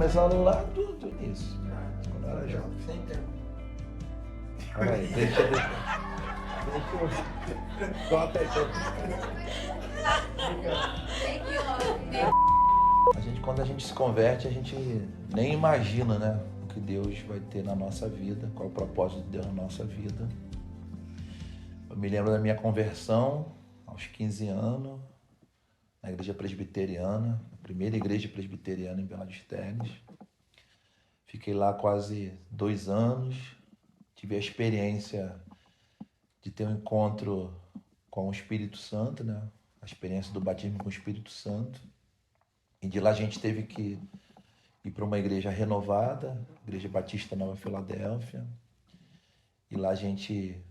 começando lá do início, quando eu era jovem. Sem tempo. Olha aí, deixa eu... Conta aí, quando a gente se converte, a gente nem imagina, né, o que Deus vai ter na nossa vida, qual é o propósito de Deus na nossa vida. Eu me lembro da minha conversão aos 15 anos, na igreja presbiteriana, a primeira igreja presbiteriana em Belo Horizonte. Fiquei lá quase 2 anos, tive a experiência de ter um encontro com o Espírito Santo, né? A experiência do batismo com o Espírito Santo. E de lá a gente teve que ir para uma igreja renovada, Igreja Batista Nova Filadélfia. E lá a gente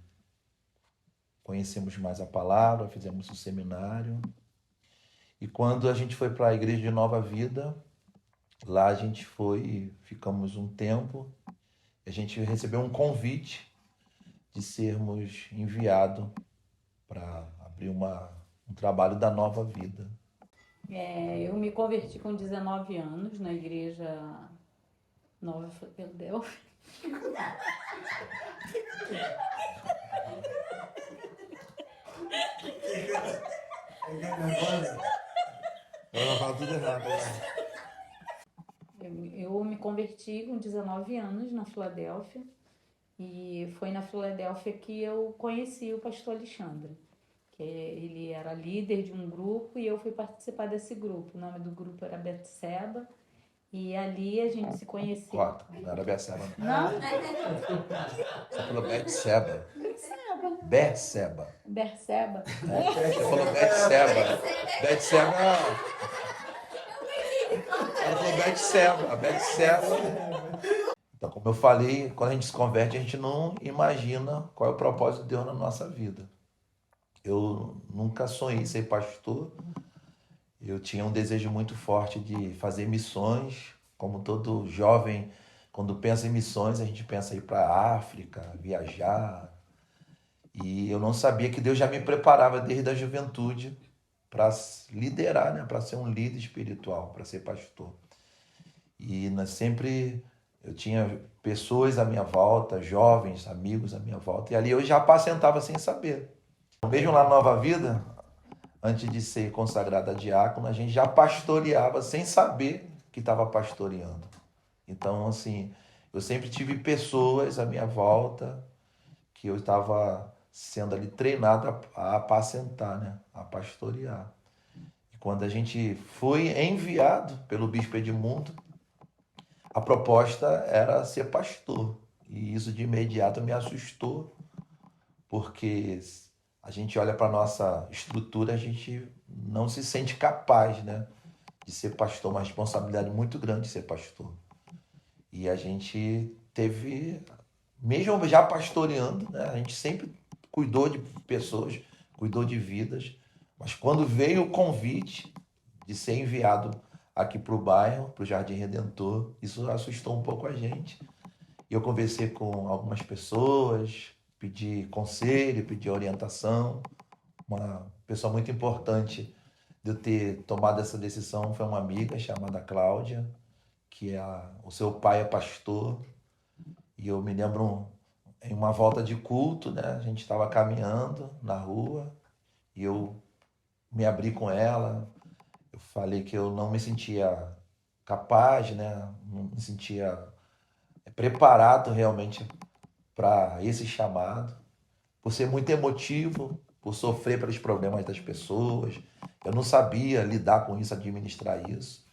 conhecemos mais a palavra, fizemos o seminário. E quando a gente foi para a igreja de Nova Vida, lá a gente foi, ficamos um tempo, a gente recebeu um convite de sermos enviados para abrir um trabalho da Nova Vida. Eu me converti com 19 anos na igreja Nova Filadélfia. Ela fala tudo errado, né? Eu me converti com 19 anos na Filadélfia e foi na Filadélfia que eu conheci o pastor Alexandre, que ele era líder de um grupo e eu fui participar desse grupo. O nome do grupo era Betseba e ali a gente se conheceu. Corta, não era Betseba. Não? Você falou Betseba. Betseba. Berseba. Você falou Betseba. Betseba. Ela falou Betseba. Betseba. Então, como eu falei, quando a gente se converte, a gente não imagina qual é o propósito de Deus na nossa vida. Eu nunca sonhei ser pastor. Eu tinha um desejo muito forte de fazer missões. Como todo jovem, quando pensa em missões, a gente pensa em ir para a África, viajar. E eu não sabia que Deus já me preparava desde a juventude para liderar, né? Para ser um líder espiritual, para ser pastor. E eu tinha pessoas à minha volta, jovens, amigos à minha volta, e ali eu já apacentava sem saber. Mesmo lá na Nova Vida, antes de ser consagrado a diácono, a gente já pastoreava sem saber que estava pastoreando. Então, assim, eu sempre tive pessoas à minha volta que eu estava sendo ali treinado a apacentar, né? A pastorear. E quando a gente foi enviado pelo bispo Edmundo, a proposta era ser pastor. E isso de imediato me assustou, porque a gente olha para a nossa estrutura, a gente não se sente capaz, né, de ser pastor, uma responsabilidade muito grande de ser pastor. E a gente teve, mesmo já pastoreando, né, a gente sempre cuidou de pessoas, cuidou de vidas, mas quando veio o convite de ser enviado aqui para o bairro, para o Jardim Redentor, isso assustou um pouco a gente. E eu conversei com algumas pessoas, pedi conselho, pedi orientação. Uma pessoa muito importante de eu ter tomado essa decisão foi uma amiga chamada Cláudia, que o seu pai é pastor. E eu me lembro em uma volta de culto, né? A gente estava caminhando na rua e eu me abri com ela. Eu falei que eu não me sentia capaz, né? Não me sentia preparado realmente para esse chamado, por ser muito emotivo, por sofrer pelos problemas das pessoas. Eu não sabia lidar com isso, administrar isso.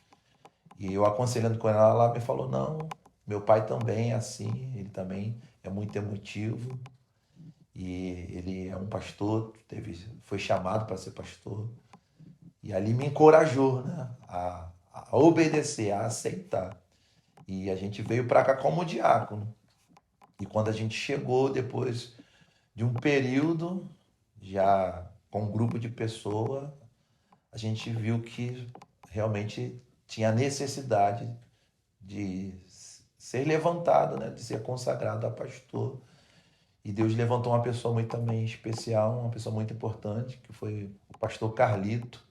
E eu aconselhando com ela, ela me falou, não, meu pai também é assim, ele também é muito emotivo. E ele é um pastor, foi chamado para ser pastor. E ali me encorajou, né, a obedecer, a aceitar. E a gente veio para cá como diácono. E quando a gente chegou, depois de um período, já com um grupo de pessoas, a gente viu que realmente tinha necessidade de ser levantado, né, de ser consagrado a pastor. E Deus levantou uma pessoa muito também especial, uma pessoa muito importante, que foi o pastor Carlito.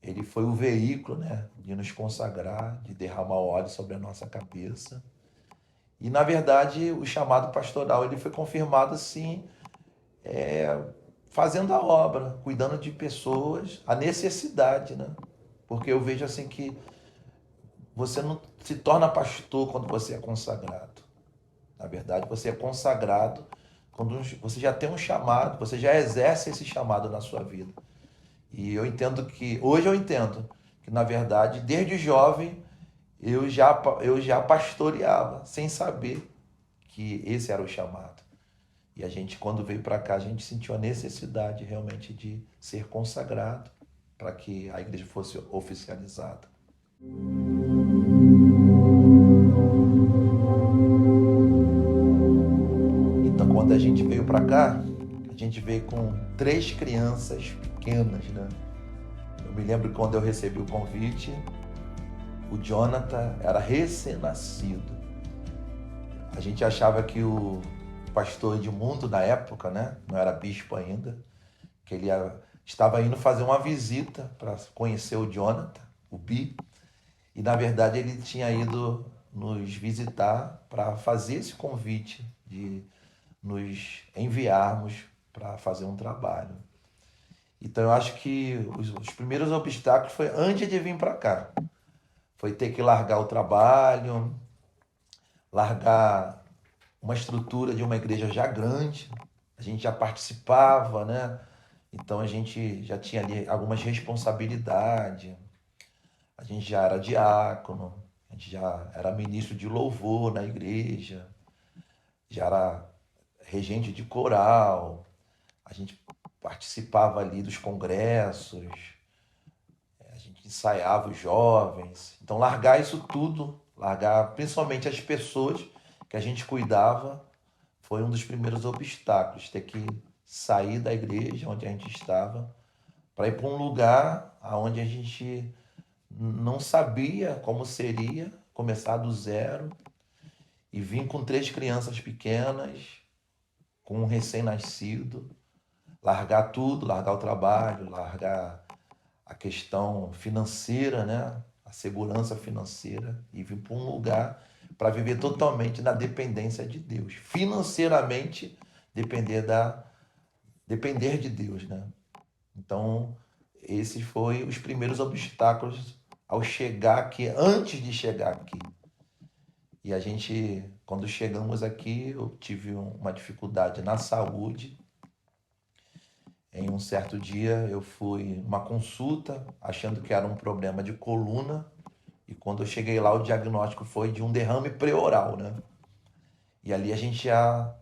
ele foi o veículo, né, de nos consagrar, de derramar óleo sobre a nossa cabeça. E, na verdade, o chamado pastoral ele foi confirmado, assim, fazendo a obra, cuidando de pessoas, a necessidade, né? Porque eu vejo, assim, que você não se torna pastor quando você é consagrado. Na verdade, você é consagrado quando você já tem um chamado, você já exerce esse chamado na sua vida. E hoje eu entendo que, na verdade, desde jovem, eu já pastoreava, sem saber que esse era o chamado. E a gente, quando veio para cá, a gente sentiu a necessidade realmente de ser consagrado para que a igreja fosse oficializada. Então, quando a gente veio para cá, a gente veio com 3 crianças pequenas, né? Eu me lembro que quando eu recebi o convite, o Jonathan era recém-nascido. A gente achava que o pastor Edmundo, na época, né, não era bispo ainda, que estava indo fazer uma visita para conhecer o Jonathan, o Bi, e na verdade ele tinha ido nos visitar para fazer esse convite de nos enviarmos para fazer um trabalho. Então eu acho que os primeiros obstáculos foi antes de vir para cá. Foi ter que largar o trabalho, largar uma estrutura de uma igreja já grande. A gente já participava, né? Então a gente já tinha ali algumas responsabilidades. A gente já era diácono, a gente já era ministro de louvor na igreja, já era regente de coral, a gente participava ali dos congressos, a gente ensaiava os jovens. Então, largar isso tudo, largar principalmente as pessoas que a gente cuidava, foi um dos primeiros obstáculos. Ter que sair da igreja onde a gente estava para ir para um lugar onde a gente não sabia como seria começar do zero e vir com 3 crianças pequenas, com um recém-nascido, largar tudo, largar o trabalho, largar a questão financeira, né? A segurança financeira e vir para um lugar para viver totalmente na dependência de Deus. Financeiramente, depender de Deus, né? Então, esses foram os primeiros obstáculos ao chegar aqui, antes de chegar aqui. E a gente, quando chegamos aqui, eu tive uma dificuldade na saúde. Em um certo dia eu fui numa consulta achando que era um problema de coluna e quando eu cheguei lá o diagnóstico foi de um derrame pré-oral, né? E ali a gente já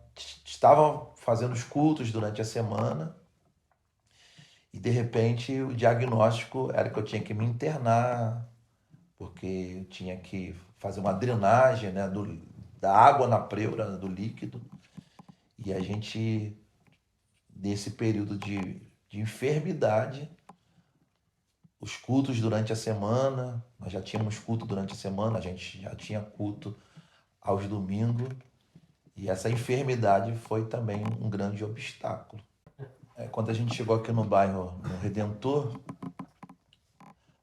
estava fazendo os cultos durante a semana e de repente o diagnóstico era que eu tinha que me internar porque eu tinha que fazer uma drenagem, né, da água na pleura, né, do líquido. E a gente, nesse período de enfermidade, os cultos durante a semana, nós já tínhamos culto durante a semana, a gente já tinha culto aos domingos, e essa enfermidade foi também um grande obstáculo. Quando a gente chegou aqui no bairro, no Redentor,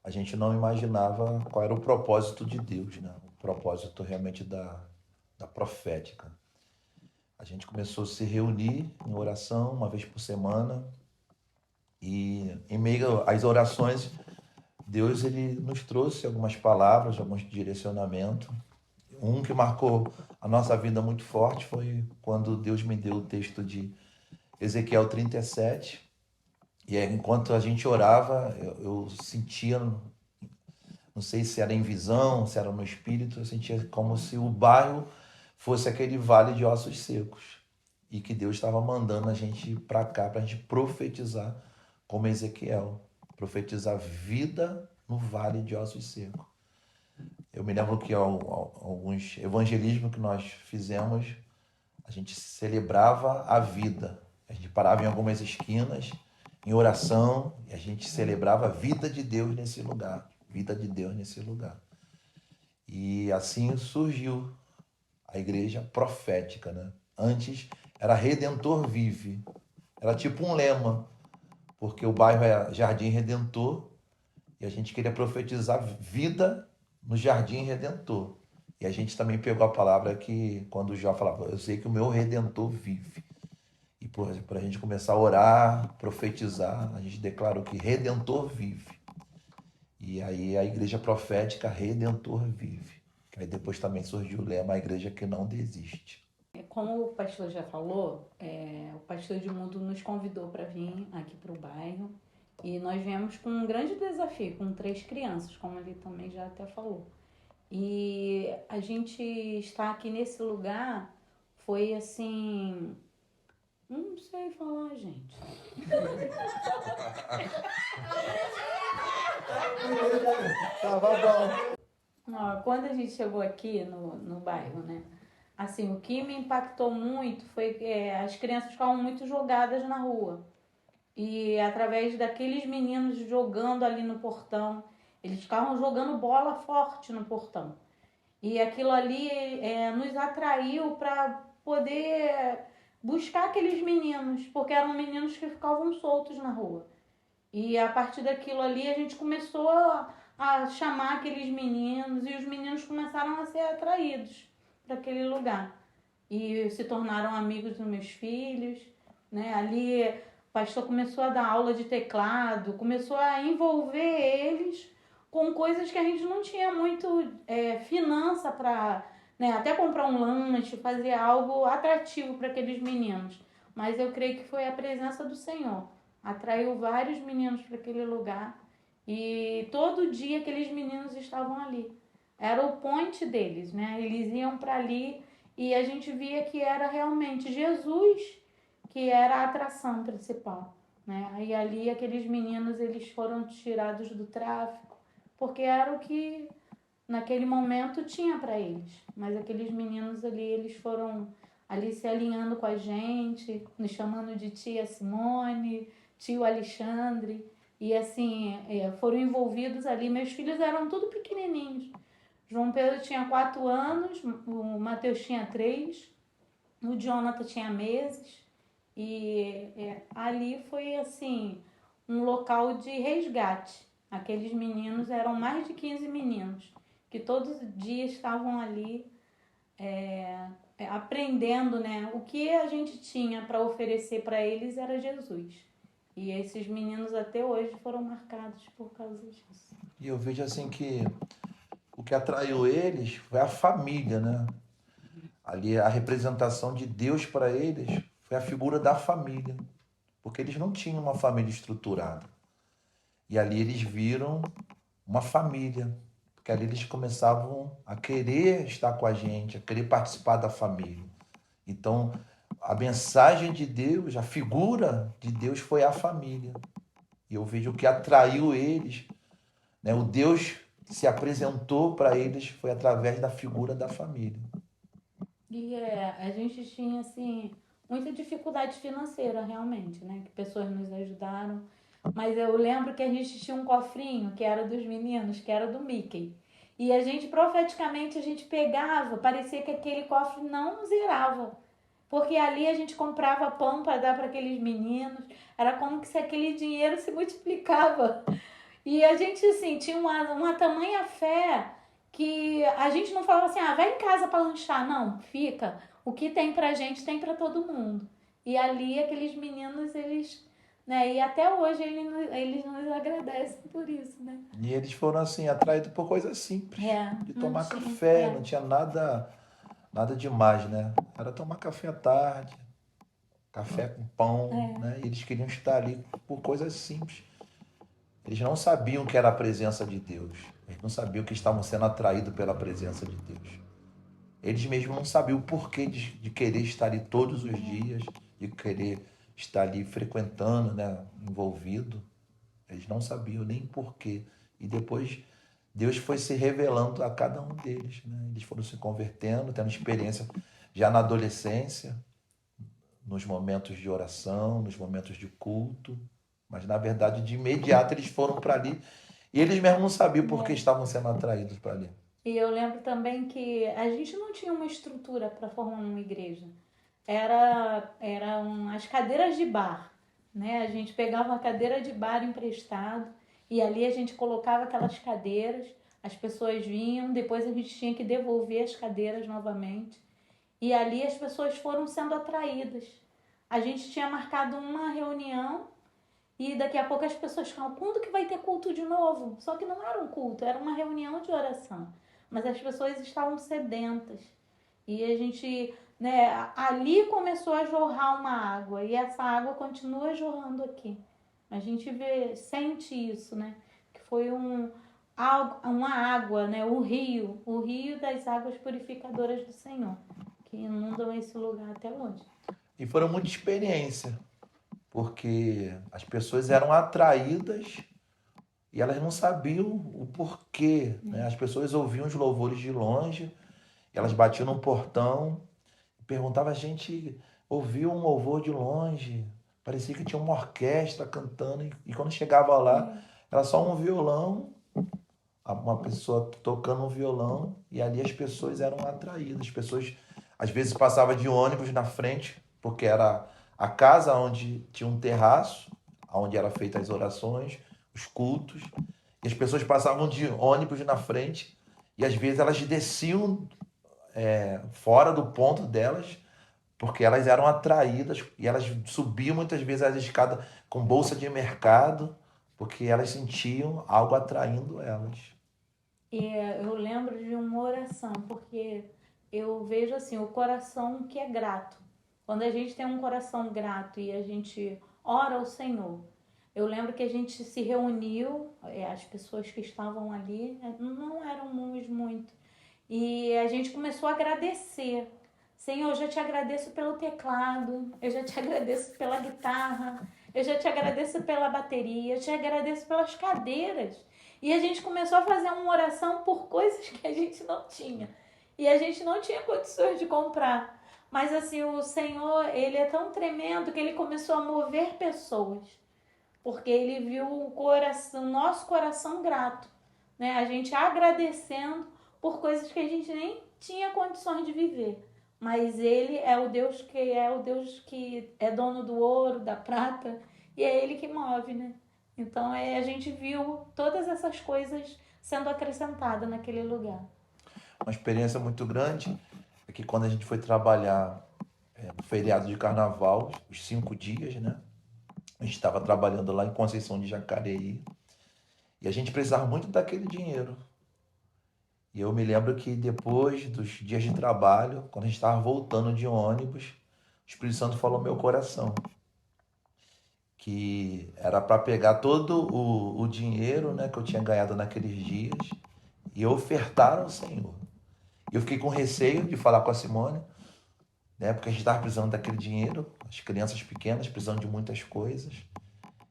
a gente não imaginava qual era o propósito de Deus, né? O propósito realmente da profética. A gente começou a se reunir em oração uma vez por semana e em meio às orações Deus ele nos trouxe algumas palavras, alguns direcionamentos. Um que marcou a nossa vida muito forte foi quando Deus me deu o texto de Ezequiel 37. E aí, enquanto a gente orava, eu sentia, não sei se era em visão, se era no espírito, eu sentia como se o bairro fosse aquele vale de ossos secos. E que Deus estava mandando a gente ir para cá, para a gente profetizar como Ezequiel. Profetizar vida no vale de ossos secos. Eu me lembro que alguns evangelismos que nós fizemos, a gente celebrava a vida. A gente parava em algumas esquinas, em oração, e a gente celebrava a vida de Deus nesse lugar. Vida de Deus nesse lugar. E assim surgiu a igreja profética, né? Antes era Redentor Vive. Era tipo um lema, porque o bairro é Jardim Redentor e a gente queria profetizar vida no Jardim Redentor. E a gente também pegou a palavra que, quando o Jó falava, eu sei que o meu Redentor vive. E para a gente começar a orar, profetizar, a gente declarou que Redentor vive. E aí a igreja profética Redentor vive. Aí depois também surgiu o lema, a igreja que não desiste. Como o pastor já falou, o pastor Edmundo nos convidou para vir aqui para o bairro e nós viemos com um grande desafio, com 3 crianças, como ele também já até falou. E a gente estar aqui nesse lugar foi assim, não sei falar, gente. Tava bom. Quando a gente chegou aqui no bairro, né? Assim, o que me impactou muito foi que as crianças ficavam muito jogadas na rua. E através daqueles meninos jogando ali no portão, eles ficavam jogando bola forte no portão. E aquilo ali nos atraiu para poder buscar aqueles meninos, porque eram meninos que ficavam soltos na rua. E a partir daquilo ali a gente começou a chamar aqueles meninos e os meninos começaram a ser atraídos para aquele lugar. E se tornaram amigos dos meus filhos, né? Ali o pastor começou a dar aula de teclado, começou a envolver eles com coisas que a gente não tinha muito finança para, né, até comprar um lanche, fazer algo atrativo para aqueles meninos. Mas eu creio que foi a presença do Senhor. Atraiu vários meninos para aquele lugar e todo dia aqueles meninos estavam ali. Era o point deles, né? Eles iam para ali e a gente via que era realmente Jesus que era a atração principal, né? Aí ali aqueles meninos eles foram tirados do tráfico porque era o que naquele momento tinha para eles. Mas aqueles meninos ali eles foram ali se alinhando com a gente, nos chamando de tia Simone, tio Alexandre, e assim, foram envolvidos ali. Meus filhos eram tudo pequenininhos. João Pedro tinha 4 anos, o Mateus tinha 3, o Jonathan tinha meses, e ali foi assim, um local de resgate. Aqueles meninos eram mais de 15 meninos, que todos os dias estavam ali aprendendo, né? O que a gente tinha para oferecer para eles era Jesus. E esses meninos até hoje foram marcados por causa disso. E eu vejo assim que o que atraiu eles foi a família, né? Ali a representação de Deus para eles foi a figura da família, porque eles não tinham uma família estruturada. E ali eles viram uma família, porque ali eles começavam a querer estar com a gente, a querer participar da família. Então, a mensagem de Deus, a figura de Deus foi a família. E eu vejo o que atraiu eles, né? O Deus que se apresentou para eles foi através da figura da família. E a gente tinha, assim, muita dificuldade financeira, realmente, né? Que pessoas nos ajudaram. Mas eu lembro que a gente tinha um cofrinho que era dos meninos, que era do Mickey. E a gente, profeticamente, a gente pegava, parecia que aquele cofre não zerava. Porque ali a gente comprava pão para dar para aqueles meninos. Era como se aquele dinheiro se multiplicava. E a gente, assim, tinha uma tamanha fé que a gente não falava assim, vai em casa para lanchar. Não, fica. O que tem pra gente, tem para todo mundo. E ali, aqueles meninos, eles... Né, e até hoje eles nos agradecem por isso, né? E eles foram assim, atraídos por coisas simples, de Não tomar tinha, café, não tinha nada demais, né? Era tomar café à tarde, café com pão, né? E eles queriam estar ali por coisas simples. Eles não sabiam que era a presença de Deus. Eles não sabiam que estavam sendo atraídos pela presença de Deus. Eles mesmos não sabiam o porquê de querer estar ali todos os dias, de querer estar ali frequentando, né? Envolvido. Eles não sabiam nem porquê. E depois Deus foi se revelando a cada um deles, né? Eles foram se convertendo, tendo experiência já na adolescência, nos momentos de oração, nos momentos de culto. Mas, na verdade, de imediato eles foram para ali e eles mesmos não sabiam por que estavam sendo atraídos para ali. E eu lembro também que a gente não tinha uma estrutura para formar uma igreja. Eram as cadeiras de bar, né? A gente pegava uma cadeira de bar emprestado E ali a gente colocava aquelas cadeiras, as pessoas vinham, depois a gente tinha que devolver as cadeiras novamente. E ali as pessoas foram sendo atraídas. A gente tinha marcado uma reunião e daqui a pouco as pessoas falam, quando que vai ter culto de novo? Só que não era um culto, era uma reunião de oração. Mas as pessoas estavam sedentas. E a gente, né, ali começou a jorrar uma água. E essa água continua jorrando aqui. A gente sente isso, né? Que foi uma água, né? O rio das águas purificadoras do Senhor, que inundam esse lugar até hoje. E foram muita experiência, porque as pessoas eram atraídas e elas não sabiam o porquê, né? As pessoas ouviam os louvores de longe, elas batiam no portão, perguntavam, a gente ouviu um louvor de longe, parecia que tinha uma orquestra cantando, e quando chegava lá, era só um violão, uma pessoa tocando um violão, e ali as pessoas eram atraídas. As pessoas às vezes passavam de ônibus na frente, porque era a casa onde tinha um terraço, onde eram feitas as orações, os cultos, e as pessoas passavam de ônibus na frente, e às vezes elas desciam fora do ponto delas, porque elas eram atraídas e elas subiam muitas vezes as escadas com bolsa de mercado, porque elas sentiam algo atraindo elas. E eu lembro de uma oração, porque eu vejo assim, o coração que é grato. Quando a gente tem um coração grato e a gente ora ao Senhor, eu lembro que a gente se reuniu, as pessoas que estavam ali, não éramos muito, e a gente começou a agradecer. Senhor, eu já te agradeço pelo teclado, eu já te agradeço pela guitarra, eu já te agradeço pela bateria, eu te agradeço pelas cadeiras. E a gente começou a fazer uma oração por coisas que a gente não tinha. E a gente não tinha condições de comprar. Mas assim, o Senhor, ele é tão tremendo que ele começou a mover pessoas. Porque ele viu o nosso coração grato, né? A gente agradecendo por coisas que a gente nem tinha condições de viver. Mas ele é o Deus que é dono do ouro, da prata, e é ele que move, né? Então a gente viu todas essas coisas sendo acrescentadas naquele lugar. Uma experiência muito grande é que quando a gente foi trabalhar no feriado de carnaval, os 5 dias, né? A gente estava trabalhando lá em Conceição de Jacareí e a gente precisava muito daquele dinheiro. E eu me lembro que depois dos dias de trabalho, quando a gente estava voltando de ônibus, o Espírito Santo falou no meu coração que era para pegar todo o dinheiro, né, que eu tinha ganhado naqueles dias e ofertar ao Senhor. E eu fiquei com receio de falar com a Simone, né, porque a gente estava precisando daquele dinheiro, as crianças pequenas precisando de muitas coisas.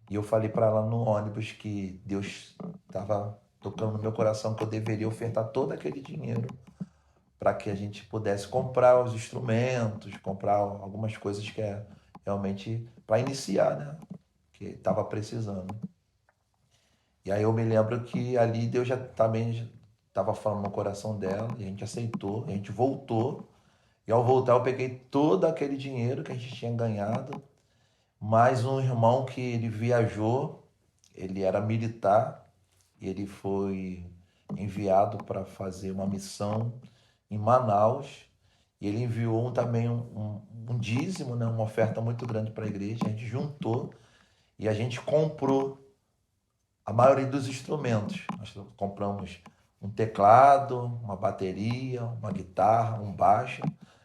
E eu falei para ela no ônibus que Deus estava tocando no meu coração que eu deveria ofertar todo aquele dinheiro para que a gente pudesse comprar os instrumentos, comprar algumas coisas que é realmente para iniciar, né? Que estava precisando. E aí eu me lembro que ali Deus já também estava falando no coração dela, e a gente aceitou, a gente voltou. E ao voltar eu peguei todo aquele dinheiro que a gente tinha ganhado, mais um irmão que ele viajou, ele era militar, e ele foi enviado para fazer uma missão em Manaus. E ele enviou também um dízimo, né, uma oferta muito grande para a igreja. A gente juntou e a gente comprou a maioria dos instrumentos. Nós compramos um teclado, uma bateria, uma guitarra, um baixo.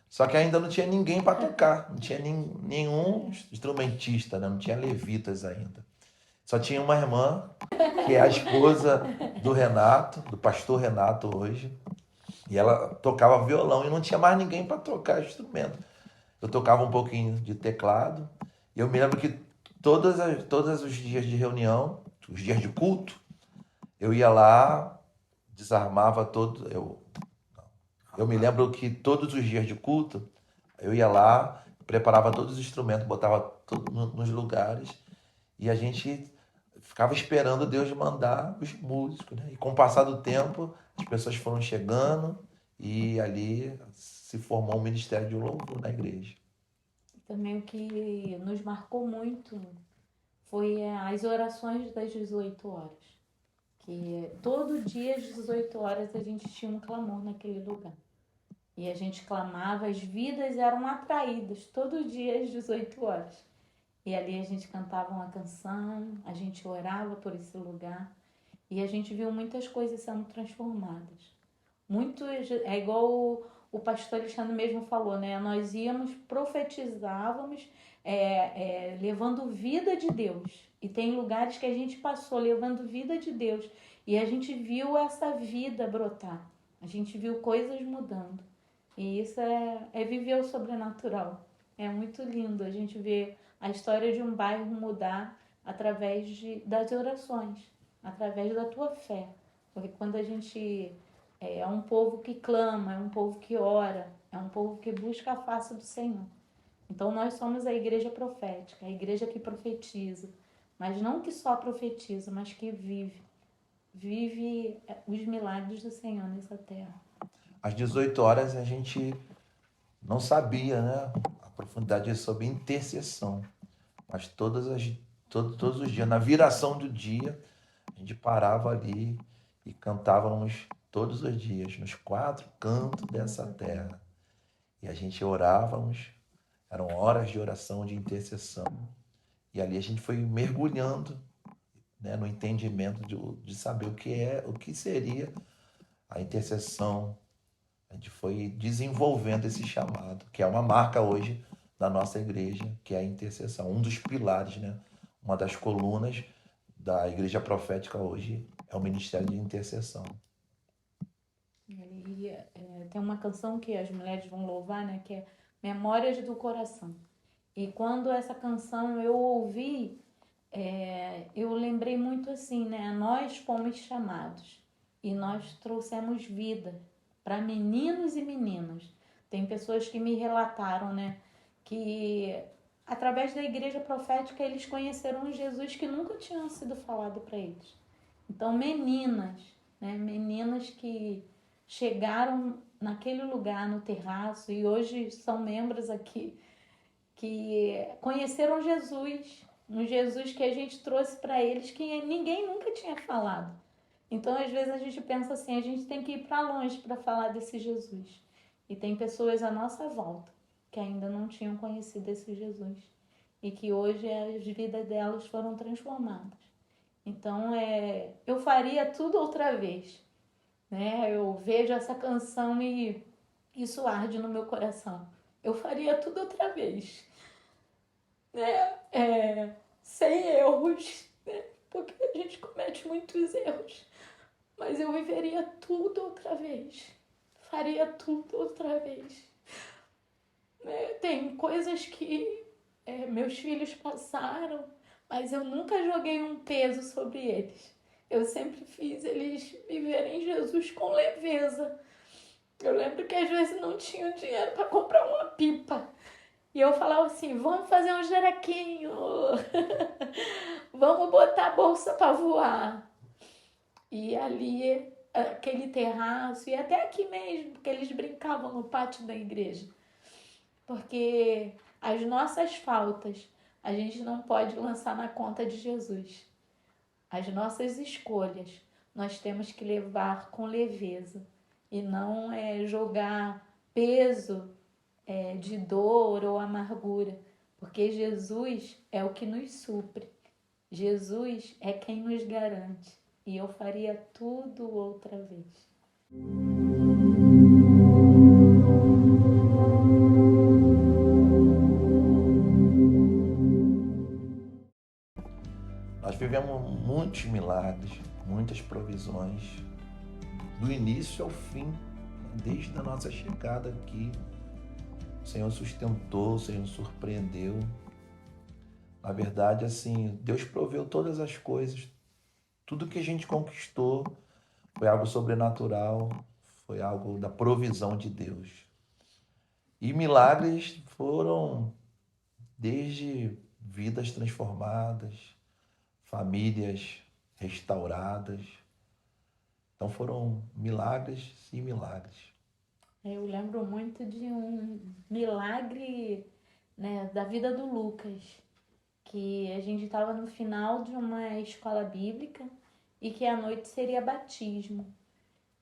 Só que ainda não tinha ninguém para tocar, não tinha nenhum instrumentista, né? Não tinha levitas ainda. Só tinha uma irmã, que é a esposa do Renato, do pastor Renato hoje, e ela tocava violão e não tinha mais ninguém para tocar instrumento. Eu tocava um pouquinho de teclado, e eu me lembro que todos os dias de reunião, os dias de culto, eu ia lá, desarmava todo. Eu me lembro que todos os dias de culto, eu ia lá, preparava todos os instrumentos, botava tudo nos lugares, e a gente ficava esperando Deus mandar os músicos, né? E com o passar do tempo, as pessoas foram chegando e ali se formou um ministério de louvor na igreja. Também o que nos marcou muito foi as orações das 18 horas. que todo dia às 18 horas a gente tinha um clamor naquele lugar. E a gente clamava, as vidas eram atraídas todo dia às 18 horas. E ali a gente cantava uma canção, a gente orava por esse lugar e a gente viu muitas coisas sendo transformadas. Muito, é igual o pastor Alexandre mesmo falou, né? Nós íamos, profetizávamos, levando vida de Deus. E tem lugares que a gente passou levando vida de Deus e a gente viu essa vida brotar. A gente viu coisas mudando. E isso é viver o sobrenatural. É muito lindo a gente ver a história de um bairro mudar através das orações, através da tua fé. Porque quando a gente é um povo que clama, é um povo que ora, é um povo que busca a face do Senhor. Então nós somos a igreja profética, a igreja que profetiza, mas não que só profetiza, mas que vive os milagres do Senhor nessa terra. Às 18 horas a gente não sabia, né, a profundidade sobre intercessão, mas todos os dias, na viração do dia, a gente parava ali e cantávamos todos os dias, nos 4 cantos dessa terra. E a gente orávamos, eram horas de oração, de intercessão. E ali a gente foi mergulhando, né, no entendimento de saber o que seria a intercessão. A gente foi desenvolvendo esse chamado, que é uma marca hoje da nossa igreja, que é a intercessão, um dos pilares, né? Uma das colunas da igreja profética hoje é o ministério de intercessão. E tem uma canção que as mulheres vão louvar, né? Que é Memórias do Coração. E quando essa canção eu ouvi, eu lembrei muito assim, né? Nós fomos chamados e nós trouxemos vida para meninos e meninas. Tem pessoas que me relataram, né? Que através da igreja profética eles conheceram um Jesus que nunca tinha sido falado para eles. Então, meninas, né? Meninas que chegaram naquele lugar, no terraço, e hoje são membros aqui, que conheceram Jesus, um Jesus que a gente trouxe para eles que ninguém nunca tinha falado. Então, às vezes a gente pensa assim, a gente tem que ir para longe para falar desse Jesus. E tem pessoas à nossa volta que ainda não tinham conhecido esse Jesus e que hoje as vidas delas foram transformadas. Então, eu faria tudo outra vez, né? Eu vejo essa canção e isso arde no meu coração. Eu faria tudo outra vez, né? Sem erros, né? Porque a gente comete muitos erros, mas eu viveria tudo outra vez, faria tudo outra vez. Né? Tem coisas que meus filhos passaram, mas eu nunca joguei um peso sobre eles. Eu sempre fiz eles viverem Jesus com leveza. Eu lembro que às vezes não tinham dinheiro para comprar uma pipa. E eu falava assim, vamos fazer um jaraquinho. Vamos botar a bolsa para voar. E ali, aquele terraço, e até aqui mesmo, porque eles brincavam no pátio da igreja. Porque as nossas faltas a gente não pode lançar na conta de Jesus. As nossas escolhas nós temos que levar com leveza e não jogar peso de dor ou amargura, porque Jesus é o que nos supre. Jesus é quem nos garante. E eu faria tudo outra vez. Nós vivemos muitos milagres, muitas provisões, do início ao fim, desde a nossa chegada aqui. O Senhor sustentou, o Senhor surpreendeu. Na verdade, assim, Deus proveu todas as coisas. Tudo que a gente conquistou foi algo sobrenatural, foi algo da provisão de Deus. E milagres foram desde vidas transformadas, famílias restauradas. Então foram milagres e milagres. Eu lembro muito de um milagre, né, da vida do Lucas, que a gente estava no final de uma escola bíblica e que à noite seria batismo.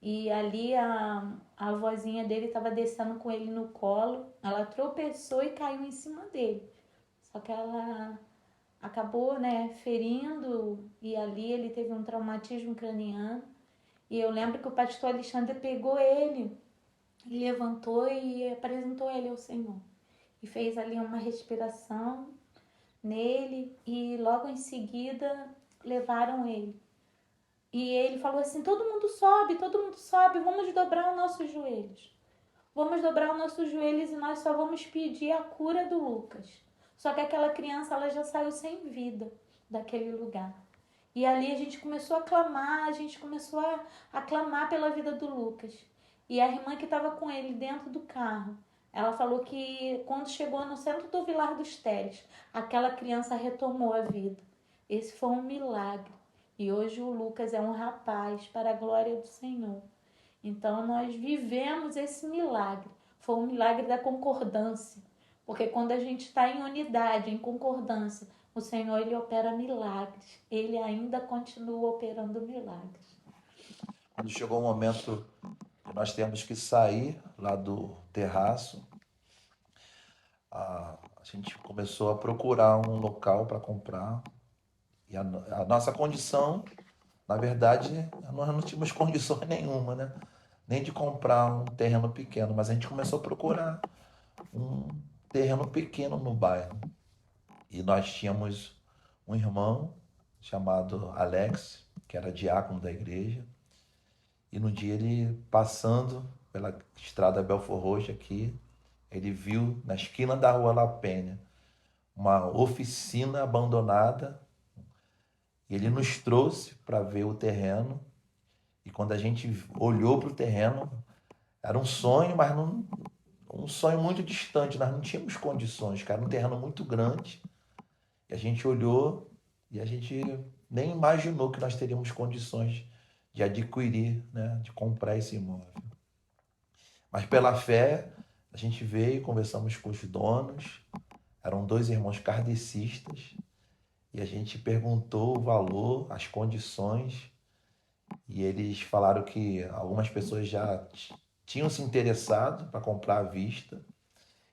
E ali a avózinha dele estava descendo com ele no colo, ela tropeçou e caiu em cima dele. Só que ela acabou, né, ferindo, e ali ele teve um traumatismo craniano. E eu lembro que o pastor Alexandre pegou ele, e levantou e apresentou ele ao Senhor. E fez ali uma respiração nele e logo em seguida levaram ele. E ele falou assim: todo mundo sobe, vamos dobrar os nossos joelhos. Vamos dobrar os nossos joelhos e nós só vamos pedir a cura do Lucas. Só que aquela criança, ela já saiu sem vida daquele lugar. E ali a gente começou a clamar, a clamar pela vida do Lucas. E a irmã que estava com ele dentro do carro, ela falou que quando chegou no centro do Vilar dos Teles, aquela criança retomou a vida. Esse foi um milagre. E hoje o Lucas é um rapaz para a glória do Senhor. Então nós vivemos esse milagre. Foi um milagre da concordância. Porque quando a gente está em unidade, em concordância, o Senhor, ele opera milagres. Ele ainda continua operando milagres. Quando chegou o momento que nós temos que sair lá do terraço, a gente começou a procurar um local para comprar. E a nossa condição, na verdade, nós não tínhamos condições nenhuma, né? Nem de comprar um terreno pequeno, mas a gente começou a procurar um terreno pequeno no bairro. E nós tínhamos um irmão chamado Alex, que era diácono da igreja. E no dia ele passando pela estrada Belfor Roxo aqui, ele viu na esquina da rua La Penha uma oficina abandonada. E ele nos trouxe para ver o terreno. E quando a gente olhou para o terreno, era um sonho, mas não, um sonho muito distante. Nós não tínhamos condições, cara. Um terreno muito grande. E a gente olhou e a gente nem imaginou que nós teríamos condições de adquirir, né, de comprar esse imóvel. Mas pela fé, a gente veio, conversamos com os donos, eram dois irmãos kardecistas, e a gente perguntou o valor, as condições, e eles falaram que algumas pessoas já tinham se interessado para comprar à vista,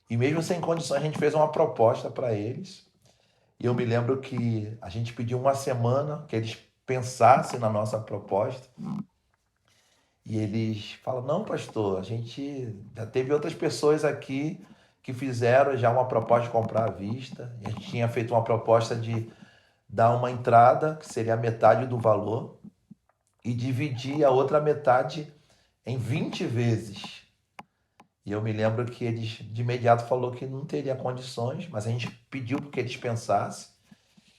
e mesmo sem condições, a gente fez uma proposta para eles. E eu me lembro que a gente pediu uma semana que eles pensassem na nossa proposta. E eles falam: não, pastor, a gente já teve outras pessoas aqui que fizeram já uma proposta de comprar à vista. E a gente tinha feito uma proposta de dar uma entrada, que seria a metade do valor, e dividir a outra metade em 20 vezes. E eu me lembro que eles de imediato falou que não teria condições, mas a gente pediu para que eles pensassem.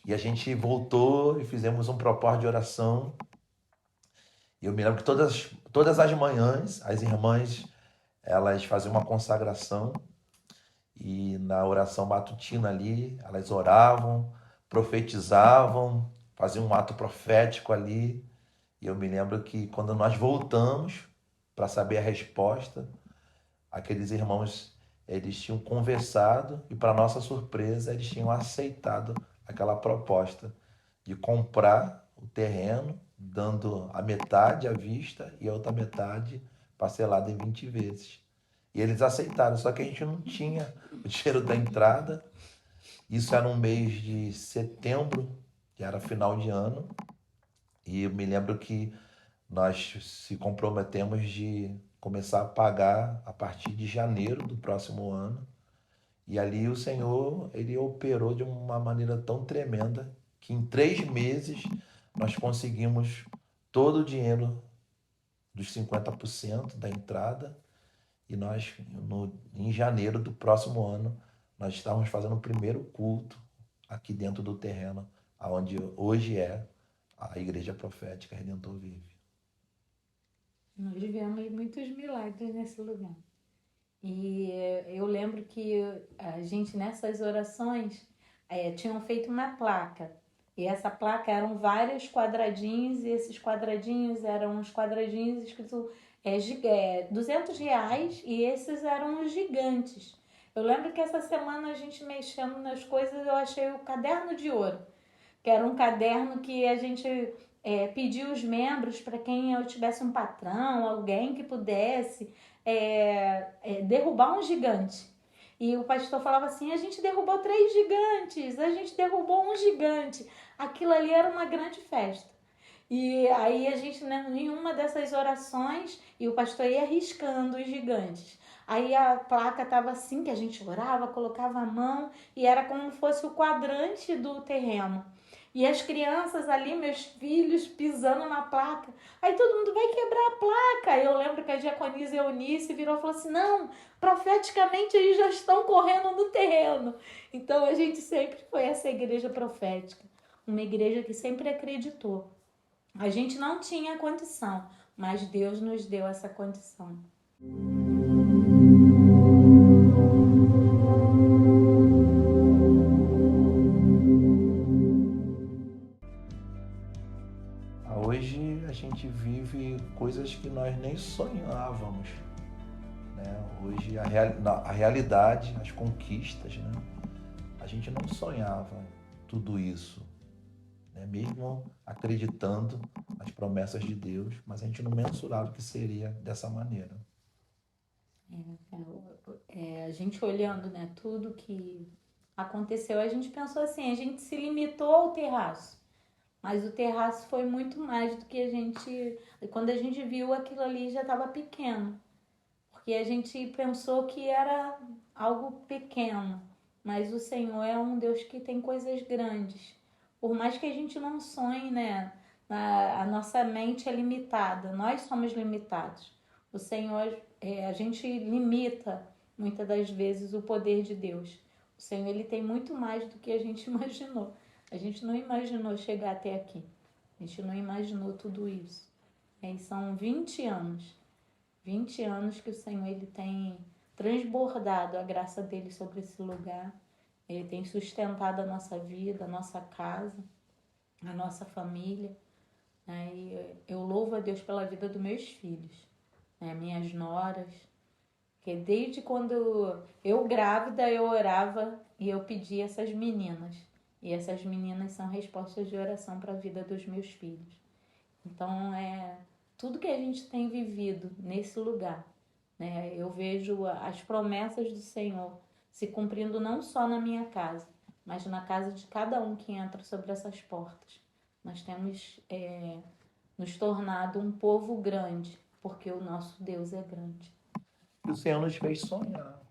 E a gente voltou e fizemos um propósito de oração. E eu me lembro que todas as manhãs, as irmãs, elas faziam uma consagração. E na oração matutina ali, elas oravam, profetizavam, faziam um ato profético ali. E eu me lembro que quando nós voltamos para saber a resposta, aqueles irmãos, eles tinham conversado e, para nossa surpresa, eles tinham aceitado aquela proposta de comprar o terreno, dando a metade à vista e a outra metade parcelada em 20 vezes. E eles aceitaram, só que a gente não tinha o dinheiro da entrada. Isso era no mês de setembro, que era final de ano. E eu me lembro que nós se comprometemos de começar a pagar a partir de janeiro do próximo ano. E ali o Senhor, ele operou de uma maneira tão tremenda que em 3 meses nós conseguimos todo o dinheiro dos 50% da entrada. E nós, em janeiro do próximo ano, nós estávamos fazendo o primeiro culto aqui dentro do terreno, onde hoje é a Igreja Profética Redentor Vive. Nós vivemos muitos milagres nesse lugar. E eu lembro que a gente, nessas orações, tinham feito uma placa. E essa placa eram vários quadradinhos, e esses quadradinhos eram uns quadradinhos escritos R$ 200, e esses eram os gigantes. Eu lembro que essa semana a gente mexendo nas coisas, eu achei o caderno de ouro, que era um caderno que a gente pedir os membros para quem eu tivesse um patrão, alguém que pudesse derrubar um gigante. E o pastor falava assim, a gente derrubou 3 gigantes, a gente derrubou um gigante. Aquilo ali era uma grande festa. E aí a gente, né, em uma dessas orações, e o pastor ia riscando os gigantes. Aí a placa estava assim, que a gente orava, colocava a mão, e era como se fosse o quadrante do terreno. E as crianças ali, meus filhos, pisando na placa. Aí todo mundo vai quebrar a placa. Eu lembro que a diaconisa Eunice virou e falou assim, não, profeticamente eles já estão correndo no terreno. Então a gente sempre foi essa igreja profética. Uma igreja que sempre acreditou. A gente não tinha condição, mas Deus nos deu essa condição. Hoje a gente vive coisas que nós nem sonhávamos, né? Hoje a realidade, as conquistas, né? A gente não sonhava tudo isso, né? Mesmo acreditando nas promessas de Deus, mas a gente não mensurava que seria dessa maneira. A gente olhando, né, tudo que aconteceu, a gente pensou assim, a gente se limitou ao terraço. Mas o terraço foi muito mais do que a gente... Quando a gente viu, aquilo ali já estava pequeno. Porque a gente pensou que era algo pequeno. Mas o Senhor é um Deus que tem coisas grandes. Por mais que a gente não sonhe, né? A nossa mente é limitada. Nós somos limitados. O Senhor, a gente limita muitas das vezes o poder de Deus. O Senhor, ele tem muito mais do que a gente imaginou. A gente não imaginou chegar até aqui. A gente não imaginou tudo isso. E são 20 anos. 20 anos que o Senhor ele tem transbordado a graça dele sobre esse lugar. Ele tem sustentado a nossa vida, a nossa casa, a nossa família. Né? E eu louvo a Deus pela vida dos meus filhos, né? Minhas noras. Porque desde quando eu grávida, eu orava e eu pedia essas meninas. E essas meninas são respostas de oração para a vida dos meus filhos. Então, tudo que a gente tem vivido nesse lugar, né? Eu vejo as promessas do Senhor se cumprindo não só na minha casa, mas na casa de cada um que entra sobre essas portas. Nós temos nos tornado um povo grande, porque o nosso Deus é grande. E o Senhor nos fez sonhar.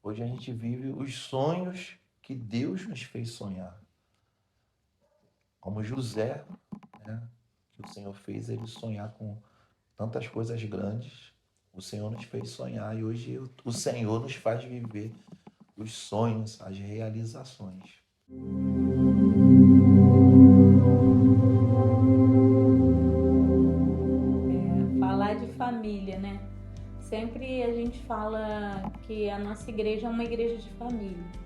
Hoje a gente vive os sonhos que Deus nos fez sonhar. Como José, né? Que o Senhor fez ele sonhar com tantas coisas grandes. O Senhor nos fez sonhar e hoje o Senhor nos faz viver os sonhos, as realizações. Falar de família, né? Sempre a gente fala que a nossa igreja é uma igreja de família.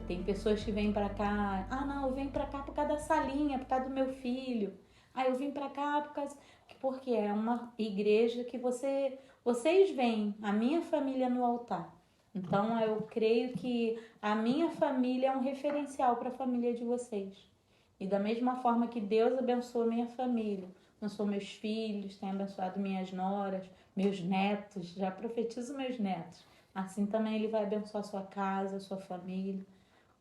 Tem pessoas que vêm pra cá, não, eu venho pra cá por causa da Salinha, por causa do meu filho. Eu vim pra cá por causa... Porque é uma igreja que vocês veem a minha família no altar. Então eu creio que a minha família é um referencial para a família de vocês. E da mesma forma que Deus abençoa minha família, abençoa meus filhos, tem abençoado minhas noras, meus netos, já profetizo meus netos. Assim também Ele vai abençoar a sua casa, a sua família.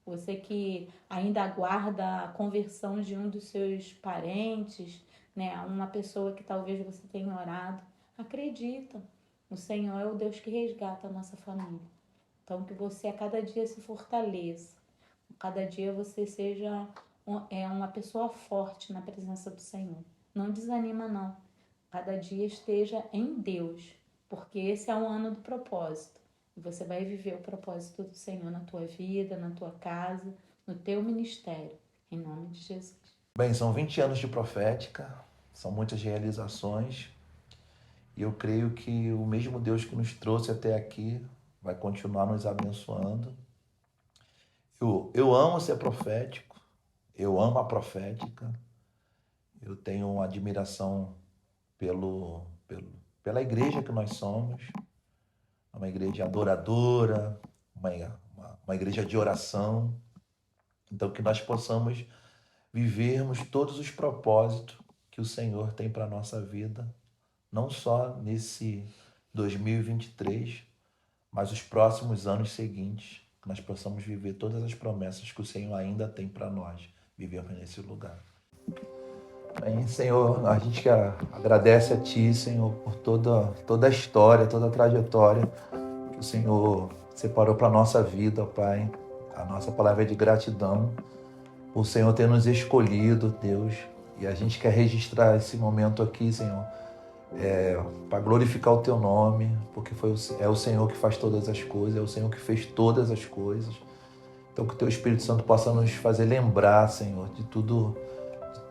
Você que ainda aguarda a conversão de um dos seus parentes, né? Uma pessoa que talvez você tenha orado, acredita. O Senhor é o Deus que resgata a nossa família. Então que você a cada dia se fortaleça. A cada dia você seja uma pessoa forte na presença do Senhor. Não desanima não. Cada dia esteja em Deus, porque esse é o ano do propósito. E você vai viver o propósito do Senhor na tua vida, na tua casa, no teu ministério. Em nome de Jesus. Bem, são 20 anos de profética, são muitas realizações. E eu creio que o mesmo Deus que nos trouxe até aqui vai continuar nos abençoando. Eu amo ser profético, eu amo a profética, eu tenho uma admiração pela igreja que nós somos, uma igreja adoradora, uma igreja de oração. Então, que nós possamos vivermos todos os propósitos que o Senhor tem para a nossa vida, não só nesse 2023, mas os próximos anos seguintes, que nós possamos viver todas as promessas que o Senhor ainda tem para nós, vivermos nesse lugar. Aí, Senhor, a gente agradece a Ti, Senhor, por toda a história, toda a trajetória que o Senhor separou para a nossa vida, Pai. A nossa palavra é de gratidão por o Senhor ter nos escolhido, Deus. E a gente quer registrar esse momento aqui, Senhor, para glorificar o Teu nome, porque é o Senhor que faz todas as coisas, é o Senhor que fez todas as coisas. Então que o Teu Espírito Santo possa nos fazer lembrar, Senhor, de todo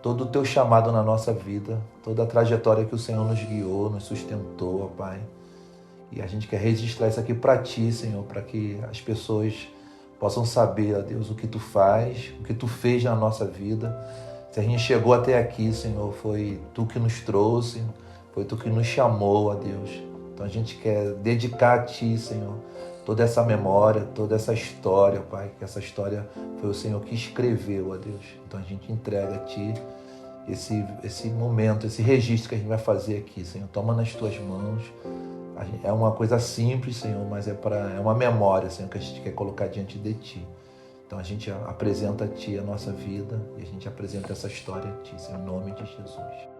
o Teu chamado na nossa vida, toda a trajetória que o Senhor nos guiou, nos sustentou, ó Pai. E a gente quer registrar isso aqui para Ti, Senhor, para que as pessoas possam saber, ó Deus, o que Tu faz, o que Tu fez na nossa vida. Se a gente chegou até aqui, Senhor, foi Tu que nos trouxe, foi Tu que nos chamou, ó Deus. Então a gente quer dedicar a Ti, Senhor, toda essa memória, toda essa história, Pai, que essa história foi o Senhor que escreveu, ó Deus. Então a gente entrega a Ti esse momento, esse registro que a gente vai fazer aqui, Senhor. Toma nas Tuas mãos. É uma coisa simples, Senhor, mas é uma memória, Senhor, que a gente quer colocar diante de Ti. Então a gente apresenta a Ti a nossa vida e a gente apresenta essa história a Ti, Senhor, em nome de Jesus.